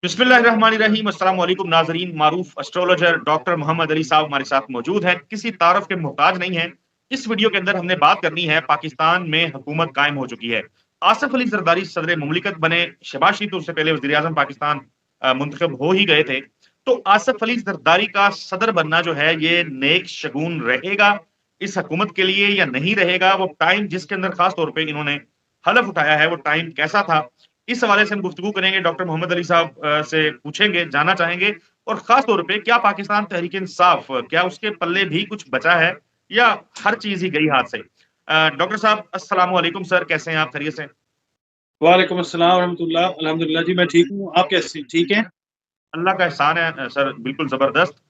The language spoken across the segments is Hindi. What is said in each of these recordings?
बिस्मिल्लाहिर्रहमानिर्रहीम। अस्सलाम वालेकुम नाजरीन। मारूफ एस्ट्रोलॉजर डॉक्टर मोहम्मद अली साहब हमारे साथ मौजूद हैं, किसी तारफ के मोहताज नहीं है। इस वीडियो के अंदर हमने बात करनी है, पाकिस्तान में हुकूमत कायम हो चुकी है। आसिफ अली जरदारी सदर मुमलिकत बने। शहबाज शरीफ तो उससे पहले वजीर आजम पाकिस्तान मुंतखब हो ही गए थे। तो आसिफ अली जरदारी का सदर बनना जो है ये नेक शगुन रहेगा इस हुकूमत के लिए या नहीं रहेगा? वो टाइम जिसके अंदर खास तौर पर इन्होंने हलफ उठाया है वो टाइम कैसा था? इस हवाले से हम गुफ्तगू करेंगे, डॉक्टर मोहम्मद अली साहब से पूछेंगे, जानना चाहेंगे। और खास तौर पे क्या पाकिस्तान तहरीक इंसाफ, क्या उसके पल्ले भी कुछ बचा है या हर चीज ही गई हाथ से? डॉक्टर साहब अस्सलाम वालेकुम सर, कैसे हैं आप? खैरियत से? वालेकुम अस्सलाम रहमतुल्लाह। अल्हम्दुलिल्लाह जी, मैं ठीक हूँ। आप कैसे ठीक हैं? अल्लाह का एहसान है सर, बिल्कुल जबरदस्त।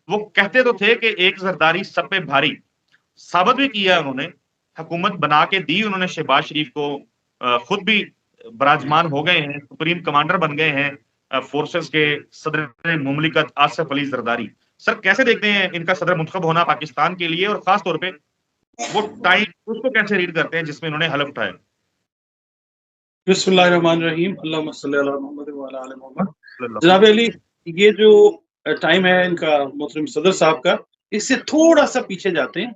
वो कहते तो थे कि एक जरदारी सब पे भारी, साबित भी किया उन्होंने। हुकूमत बना के दी उन्होंने शहबाज शरीफ को, खुद भी बराजमान हो गए हैं, सुप्रीम कमांडर बन गए हैं फोर्सेस के। सदर मुमलिकत आसिफ अली जरदारी सर, कैसे देखते हैं इनका सदर मुंतखब होना पाकिस्तान के लिए, और खास तौर पे वो टाइम उसको कैसे रीड करते हैं जिसमें इन्होंने हलफ उठाया? बिस्मिल्लाहिर्रहमानिर्रहीम। अल्लाहुम्मा सल्ली अला मुहम्मद व अला आलि मुहम्मद। जनाब अली, ये जो टाइम है इनका मोहतरम सदर साहब का, इससे थोड़ा सा पीछे जाते हैं।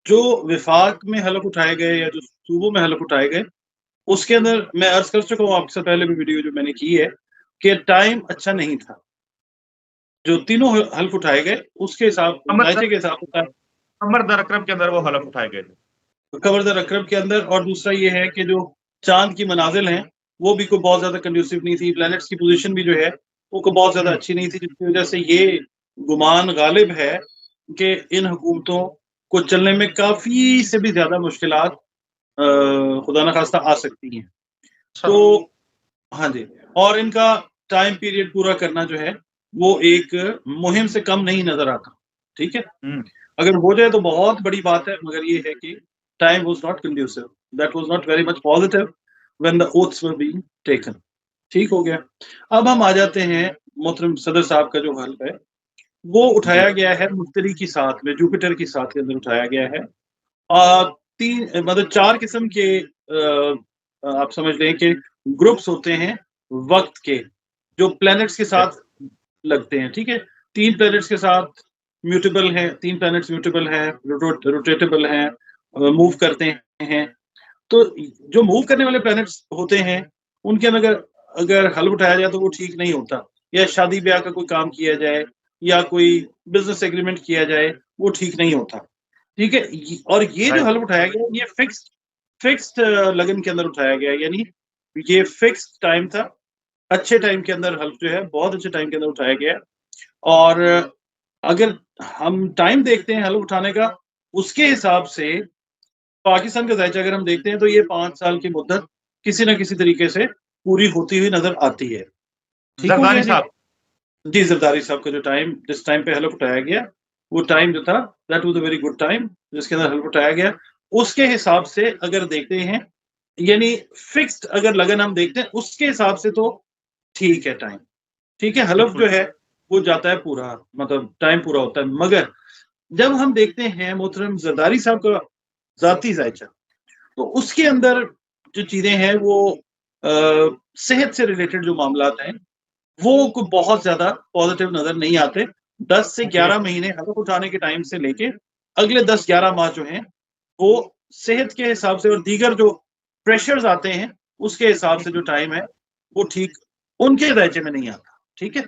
जो विफाक में हलफ उठाए गए या जो सूबों में हलफ उठाए गए, उसके अंदर मैं अर्ज कर चुका हूँ आपसे पहले भी, वीडियो जो मैंने की है, कि टाइम अच्छा नहीं था। जो तीनों हल्फ उठाए गए उसके हिसाब अमर दायचे के हिसाब से अमर दर अक्रम के अंदर वो हलफ उठाए गए थे। कवरदर अक्रब के अंदर। और दूसरा ये है कि जो चांद की मनाजिल हैं वो भी कोई बहुत ज्यादा कंड्यूसिव नहीं थी। प्लैनेट्स की पोजीशन भी जो है वो को बहुत ज्यादा अच्छी नहीं थी, जिसकी वजह से ये गुमान गालिब है कि इन हुकूमतों को चलने में काफी से भी ज्यादा मुश्किलात खुदा न खास्ता आ सकती हैं। अच्छा। तो हाँ जी, और इनका टाइम पीरियड पूरा करना जो है वो एक मुहिम से कम नहीं नजर आता। ठीक है, हम्म। अगर हो जाए तो बहुत बड़ी बात है, मगर ये है कि time was not conducive, that was not very much positive when the oaths were being taken. ठीक हो गया। अब हम आ जाते हैं मोहतरम सदर साहब का जो हल्फ है, वो जी। उठाया गया है मुश्तरी की साथ में, जुपिटर की साथ के अंदर उठाया गया है। तीन मतलब चार किस्म के आप समझ लें कि ग्रुप्स होते हैं वक्त के, जो प्लैनेट्स के साथ लगते हैं। ठीक है, तीन प्लैनेट्स के साथ म्यूटेबल हैं, तीन प्लैनेट्स म्यूटेबल हैं, रोटेटेबल हैं, मूव करते हैं। तो जो मूव करने वाले प्लैनेट्स होते हैं उनके अंदर अगर अगर हल उठाया जाए तो वो ठीक नहीं होता, या शादी ब्याह का कोई काम किया जाए या कोई बिजनेस एग्रीमेंट किया जाए, वो ठीक नहीं होता। ठीक है, और ये जो राइट। हल उठाया गया ये फिक्स्ड फिक्स्ड लगन के अंदर उठाया गया, यानी ये फिक्स्ड टाइम था। अच्छे टाइम के अंदर हल जो है बहुत अच्छे टाइम के अंदर उठाया गया। और अगर हम टाइम देखते हैं हल उठाने का, उसके हिसाब से पाकिस्तान का दायचा अगर हम देखते हैं तो ये 5 साल की मुद्दत किसी न किसी तरीके से पूरी होती हुई नजर आती है। ठीक हो जरदारी गया जी। साहब। जी, जरदारी साहब का जो टाइम, जिस टाइम पे हलफ उठाया गया, वो टाइम जो था that was a very good time जिसके अंदर हलफ उठाया गया। उसके हिसाब से अगर देखते हैं, यानी फिक्स्ड अगर लगन हम देखते हैं उसके हिसाब से तो ठीक है टाइम। ठीक है, हलफ बिल्कुल। जो है वो जाता है पूरा, मतलब टाइम पूरा होता है। मगर जब हम देखते हैं मोहतरम जरदारी साहब का जाती जायचा, तो उसके अंदर जो चीजें हैं वो सेहत से रिलेटेड जो मामला हैं वो को बहुत ज्यादा पॉजिटिव नजर नहीं आते। 10 से ओके। 11 महीने हलफ उठाने के टाइम से लेके अगले 10-11 माह जो हैं वो सेहत के हिसाब से और दीगर जो प्रेशर्स आते हैं उसके हिसाब से जो टाइम है वो ठीक उनके दायचे में नहीं आता। ठीक है,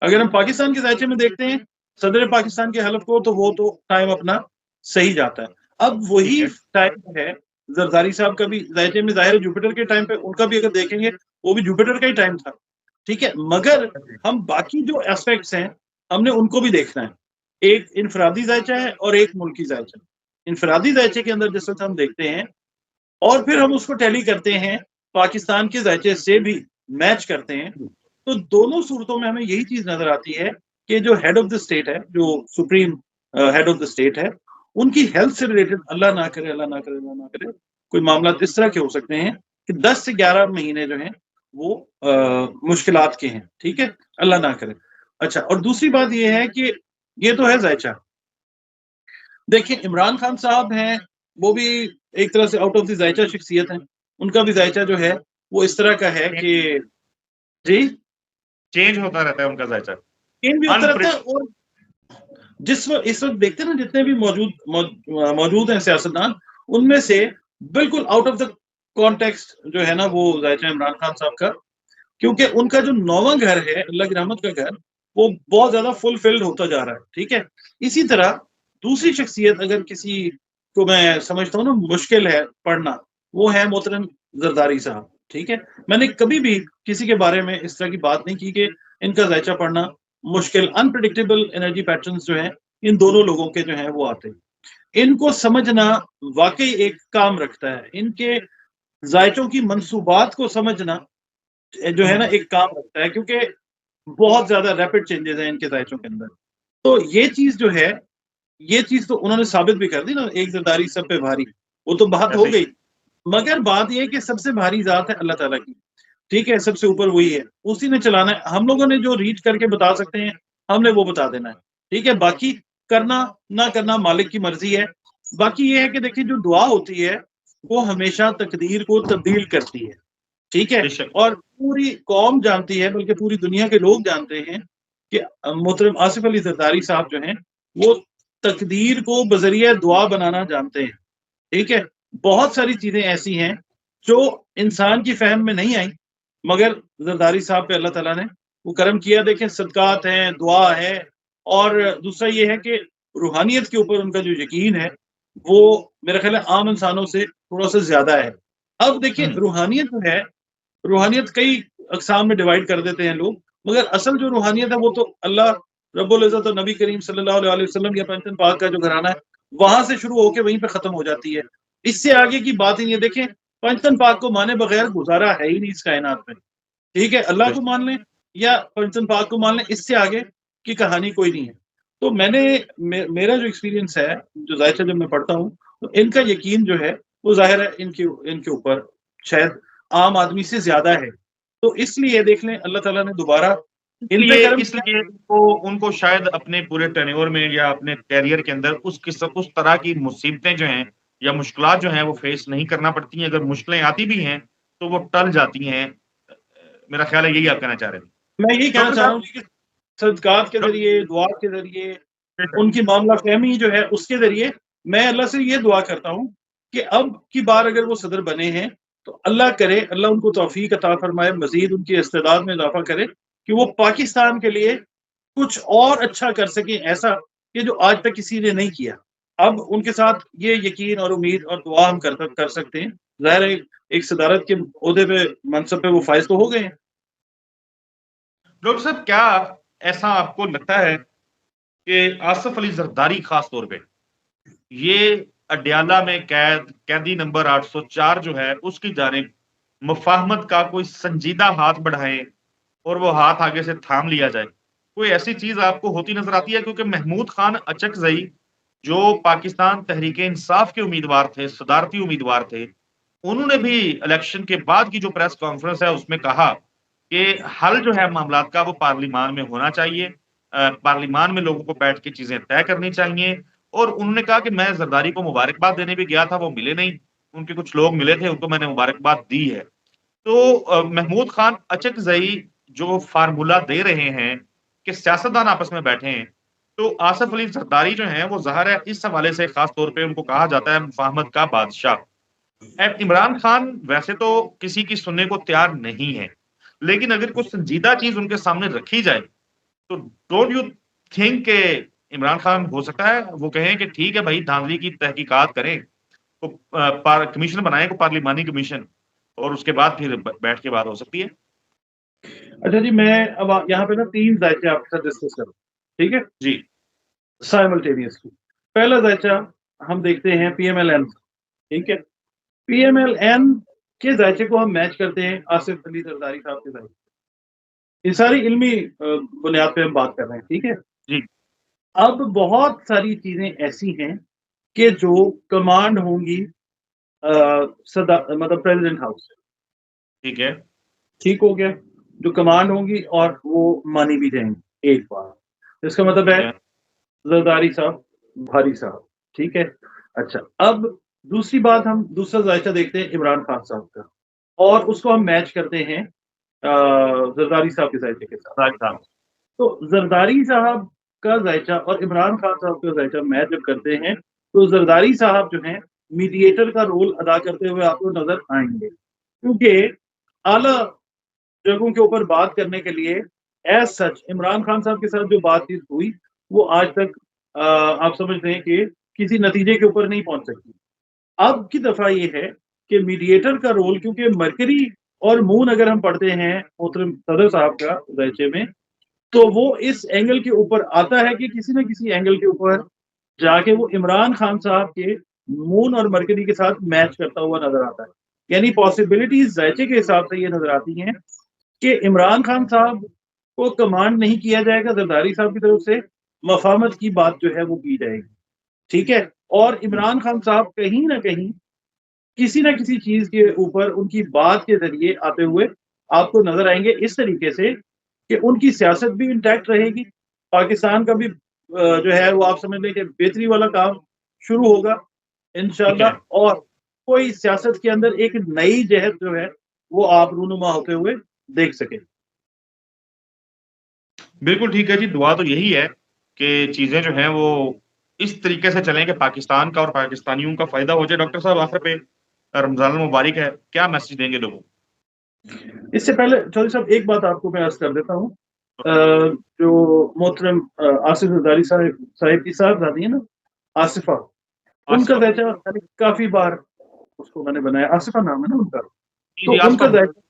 अगर हम पाकिस्तान के दायचे में देखते हैं सदर पाकिस्तान के हलफ को, तो वो तो टाइम अपना सही जाता है। अब ठीक वही है। टाइम है जरदारी साहब का भी दायचे में, जाहिर है जुपिटर के टाइम पे उनका भी अगर देखेंगे वो भी जुपिटर का ही टाइम था। ठीक है, मगर हम बाकी जो एस्पेक्ट्स हैं हमने उनको भी देखना है। एक इनफरादी जायचा है और एक मुल्की जायचा। इनफरादी जायचे के अंदर जिस वक्त हम देखते हैं और फिर हम उसको टैली करते हैं पाकिस्तान के जायचे से भी मैच करते हैं, तो दोनों सूरतों में हमें यही चीज नजर आती है कि जो हेड ऑफ द स्टेट है, जो supreme head of the state है, उनकी हेल्थ से रिलेटेड अल्लाह ना करे, अल्लाह ना करे, अल्लाह ना करे, कोई मामला इस तरह के हो सकते हैं कि 10 से 11 महीने जो हैं वो मुश्किलात के हैं। ठीक है, अल्लाह ना करे। अच्छा, और दूसरी बात ये है कि ये तो है जायचा। देखिए, इमरान खान साहब हैं, वो भी एक तरह से आउट ऑफ द जायचा शख्सियत है। उनका भी जायचा जो है वो इस तरह का है कि जी चेंज होता रहता है उनका जायचा, चेंज भी होता रहता है। और इस वक्त देखते हैं ना, जितने भी मौजूद हैं सियासतदान, उनमें से बिल्कुल आउट ऑफ द कॉन्टेक्स्ट जो है ना वो जायचा इमरान खान साहब का, क्योंकि उनका जो 9वां घर है, अल्लाह की रहमत का घर, वो बहुत ज्यादा फुलफिल्ड होता जा रहा है। ठीक है, इसी तरह दूसरी शख्सियत अगर किसी को मैं समझता हूँ ना मुश्किल है पढ़ना, वो है मोहतरम जरदारी साहब। ठीक है, मैंने कभी भी किसी के बारे में इस तरह की बात नहीं की कि इनका जायचा पढ़ना मुश्किल, अनप्रिडिक्टेबल एनर्जी पैटर्न्स जो है इन दोनों लोगों के जो है वो आते हैं। इनको समझना वाकई एक काम रखता है, इनके जायचों की मंसूबात को समझना जो है ना एक काम रखता है, क्योंकि बहुत ज्यादा रैपिड चेंजेस हैं इनके जायचों के अंदर। तो ये चीज जो है, ये चीज तो उन्होंने साबित भी कर दी ना, एक जरदारी सब पे भारी, वो तो बात हो गई। मगर बात यह है कि सबसे भारी जात है अल्लाह ताला की। ठीक है, सबसे ऊपर वही है, उसी ने चलाना है। हम लोगों ने जो रीड करके बता सकते हैं हमने वो बता देना है। ठीक है, बाकी करना ना करना मालिक की मर्जी है। बाकी ये है कि देखिए, जो दुआ होती है वो हमेशा तकदीर को तब्दील करती है। ठीक है, और पूरी कौम जानती है, बल्कि पूरी दुनिया के लोग जानते हैं कि मोहतरम आसिफ अली जरदारी साहब जो हैं वो तकदीर को बजरिया दुआ बनाना जानते हैं। ठीक है, बहुत सारी चीजें ऐसी हैं जो इंसान की फहम में नहीं आई, मगर जरदारी साहब पे अल्लाह ताला ने वो करम किया। देखें, सदकात हैं, दुआ है, और दूसरा ये है कि रूहानियत के ऊपर उनका जो यकीन है वो मेरा ख्याल है आम इंसानों से थोड़ा सा ज्यादा है। अब देखिए, रूहानियत जो है, रूहानियत कई अकसाम में डिवाइड कर देते हैं लोग, मगर असल जो रूहानियत है वो तो अल्लाह रब्बुल इज्जत और नबी करीम सल्लल्लाहु अलैहि वसल्लम या पंचन पाक का जो घराना है वहां से शुरू होकर वहीं पे खत्म हो जाती है। इससे आगे की बात ही नहीं है। देखें, पंचतन पाक को माने बगैर गुजारा है ही नहीं इस कायनात में। ठीक है, अल्लाह को मान लें या पंचतन पाक को मान लें, इससे आगे की कहानी कोई नहीं है। तो मेरा जो एक्सपीरियंस है, जो जायचा जब मैं पढ़ता हूँ, तो इनका यकीन जो है वो जाहिर है इनके इनके ऊपर शायद आम आदमी से ज्यादा है। तो इसलिए देख लें, अल्लाह ताला ने दोबारा इन पे करम इसलिए उनको शायद अपने पूरे टेन्योर में या अपने कैरियर के अंदर उस तरह की मुसीबतें जो हैं या मुश्किलात जो हैं वो फेस नहीं करना पड़ती हैं। अगर मुश्किलें आती भी हैं तो वो टल जाती हैं। मेरा ख्याल है यही आप कहना चाह रहे थे। मैं यही कहना चाह रहा हूँ कि सदकात के जरिए, दुआ के जरिए, उनकी मामला फहमी जो है उसके जरिए मैं अल्लाह से ये दुआ करता हूँ कि अब की बार अगर वो सदर बने हैं तो अल्लाह करे, अल्लाह उनको तौफीक अता फरमाए, मजीद उनकी इस्तेदाद में इजाफा करे कि वो पाकिस्तान के लिए कुछ और अच्छा कर सके, ऐसा कि जो आज तक किसी ने नहीं किया। अब उनके साथ ये यकीन और उम्मीद और दुआ हम कर सकते हैं। ज़ाहिर है एक सदारत के ओहदे पे, मनसब पे वो फाइज तो हो गए हैं। डॉक्टर साहब, क्या ऐसा आपको लगता है कि आसिफ अली जरदारी खास तौर पे ये अडयाला में कैदी नंबर 804 जो है उसकी जानिब मुफाहमत का कोई संजीदा हाथ बढ़ाए और वो हाथ आगे से थाम लिया जाए, कोई ऐसी चीज आपको होती नजर आती है? क्योंकि महमूद खान अचकजई जो पाकिस्तान तहरीक इंसाफ के उम्मीदवार थे, सदारती उम्मीदवार थे, उन्होंने भी इलेक्शन के बाद की जो प्रेस कॉन्फ्रेंस है उसमें कहा कि हल जो है मामलात का वो पार्लिमान में होना चाहिए। पार्लिमान में लोगों को बैठ के चीजें तय करनी चाहिए। और उन्होंने कहा कि मैं जरदारी को मुबारकबाद देने भी गया था, वो मिले नहीं। उनके कुछ लोग मिले थे, उनको मैंने मुबारकबाद दी है। तो महमूद खान अचकजई जो फार्मूला दे रहे हैं कि सियासतदान आपस में बैठे हैं, तो आसिफ अली जरदारी जो हैं वो ज़ाहिर है इस हवाले से खास तौर पे उनको कहा जाता है मुफाहमत का बादशाह। इमरान खान वैसे तो किसी की सुनने को तैयार नहीं है, लेकिन अगर कुछ संजीदा चीज उनके सामने रखी जाए तो डोंट यू थिंक के इमरान खान हो सकता है वो कहें कि ठीक है भाई, धांधली की तहकीकात करें, तो कमीशन बनाए को पार्लिमानी कमीशन, और उसके बाद फिर बैठ के बात हो सकती है। अच्छा जी, मैं अब यहाँ पे ना 3 जायचे आपके साथ डिस्कस करूँ, ठीक है? जी। साइमल्टेनियसली। पहला जायचा हम देखते हैं पीएमएलएन, ठीक है? पीएमएलएन के जायचे को हम मैच करते हैं आसिफ अली जरदारी साहब के जायचे। ये सारी इल्मी बुनियाद पे हम बात कर रहे हैं, ठीक है? जी। अब बहुत सारी चीजें ऐसी हैं कि जो कमांड होंगी मतलब प्रेसिडेंट हाउस, ठीक है। ठीक हो गया? जो कमांड होंगी और वो मानी भी जाएंगी एक बार। इसका मतलब है जरदारी साहब, भारी साहब, ठीक है? अच्छा, अब दूसरी बात, हम दूसरा जायचा देखते हैं इमरान खान साहब का, और उसको हम मैच करते हैं जरदारी साहब के जायचे के साथ। साहब तो जरदारी साहब का जायचा और इमरान खान साहब का जायचा मैच जब करते हैं, तो जरदारी साहब जो हैं मीडिएटर का रोल अदा करते हुए आपको नजर आएंगे, क्योंकि आला जगहों के ऊपर बात करने के लिए एज सच इमरान खान साहब के साथ जो बातचीत हुई, वो आज तक आप समझते हैं कि किसी नतीजे के ऊपर नहीं पहुंच सकती। अब की दफा ये है कि मीडिएटर का रोल, क्योंकि मरकरी और मून अगर हम पढ़ते हैं मोहतरम सदर साहब का दैचे में, तो वो इस एंगल के ऊपर आता है कि किसी न किसी एंगल के ऊपर जाके वो इमरान खान साहब के मून और मरकरी के साथ मैच करता हुआ नजर आता है। यानी पॉसिबिलिटीज जायचे के हिसाब से ये नजर आती हैं कि इमरान खान साहब को कमांड नहीं किया जाएगा जरदारी साहब की तरफ से, मफामत की बात जो है वो की जाएगी, ठीक है। और इमरान खान साहब कहीं ना कहीं किसी ना किसी चीज के ऊपर उनकी बात के जरिए आते हुए आपको नजर आएंगे, इस तरीके से कि उनकी सियासत भी इंटैक्ट रहेगी, पाकिस्तान का भी जो है वो आप समझ लें कि बेहतरी वाला काम शुरू होगा ठीक है। इंशाल्लाह, और कोई सियासत के अंदर एक नई जहर जो है वो आप रूनुमा होते हुए देख सके। बिल्कुल ठीक है जी, दुआ तो यही है कि चीजें जो हैं वो इस तरीके से चलें कि पाकिस्तान का और पाकिस्तानियों का फायदा हो जाए। डॉक्टर साहब आखिर पे रमजान मुबारक है, क्या मैसेज देंगे लोगों को? इससे पहले चौधरी साहब एक बात आपको मैं अर्ज कर देता हूँ, जो मोहतरम आसिफ जरदारी साहिब की साहबजादी है ना, आसिफा, उनका आसिफा दैचा मैंने काफी बार उसको मैंने बनाया, आसिफा नाम है ना उनका, जी, तो जी, आसिफा उनका भुट्टो। दैचा,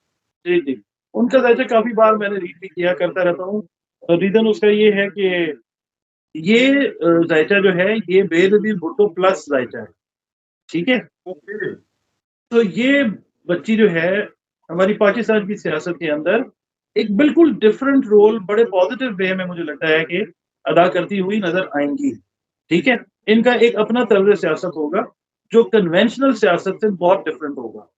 जी जी, उनका दैचा काफी बार मैंने रीड भी किया करता रहता हूँ। रीजन उसका ये है कि ये जायचा जो है ये बेनजीर भुट्टो प्लस जायचा है, ठीक है। ओके। तो ये बच्ची जो है हमारी पाकिस्तान की सियासत के अंदर एक बिल्कुल डिफरेंट रोल बड़े पॉजिटिव वे में मुझे लगता है कि अदा करती हुई नजर आएंगी, ठीक है। इनका एक अपना तर्ज सियासत होगा जो कन्वेंशनल सियासत से बहुत डिफरेंट होगा,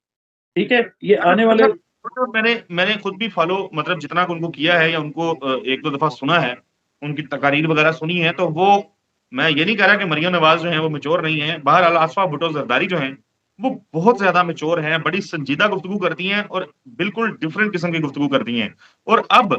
ठीक है। ये अच्छा, आने डॉक्टर वाले, साहब मतलब मैंने खुद भी फॉलो मतलब जितना उनको किया है या उनको 1-2 दफा सुना है, उनकी तकारीर वगैरह सुनी है, तो वो मैं ये नहीं कह रहा कि मरियम नवाज़ जो हैं वो मैच्योर नहीं है। बहरहाल आसिफा भुट्टो ज़रदारी जो हैं, वो बहुत ज़्यादा मैच्योर हैं, बड़ी संजीदा गुफ्तगू करती हैं और बिल्कुल डिफरेंट किस्म की गुफ्तगू करती हैं। और अब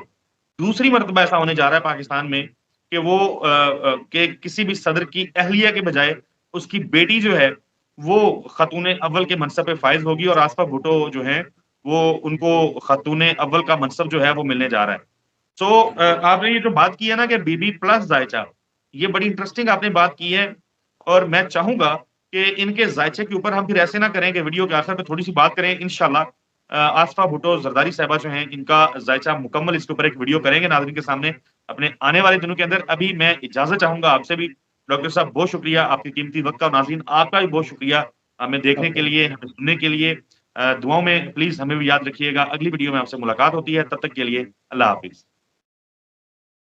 दूसरी मर्तबा ऐसा होने जा रहा है पाकिस्तान में कि वो कि किसी भी सदर की अहलिया के बजाय उसकी बेटी जो है, वो खातून अव्वल के मनसब पे फ़ाइज़ होगी और आसिफा भुट्टो जो हैं, वो उनको खातून अव्वल का मनसब जो है वो मिलने जा रहा है। सो आपने ये जो बात की है ना कि बीबी प्लस जायचा, ये बड़ी इंटरेस्टिंग आपने बात की है और मैं चाहूँगा कि इनके जायचे के ऊपर हम फिर ऐसे ना करें कि वीडियो के आखिर में थोड़ी-सी बात करें इंशाल्लाह। आसिफा भुट्टो ज़रदारी साहिबा जो हैं, इनका जायचा मुकम्मल इसके ऊपर एक वीडियो करेंगे नाज़रीन के सामने अपने आने वाले दिनों के अंदर। अभी मैं इजाज़त चाहूँगा आपसे भी। डॉक्टर साहब बहुत शुक्रिया आपके कीमती वक़्त का और नाज़रीन आपका भी बहुत शुक्रिया हमें देखने के लिए, हमें सुनने के लिए। दुआओं में प्लीज़ हमें भी याद रखिएगा। अगली वीडियो में आपसे मुलाकात होती है, तब तक के लिए अल्लाह हाफ़िज़।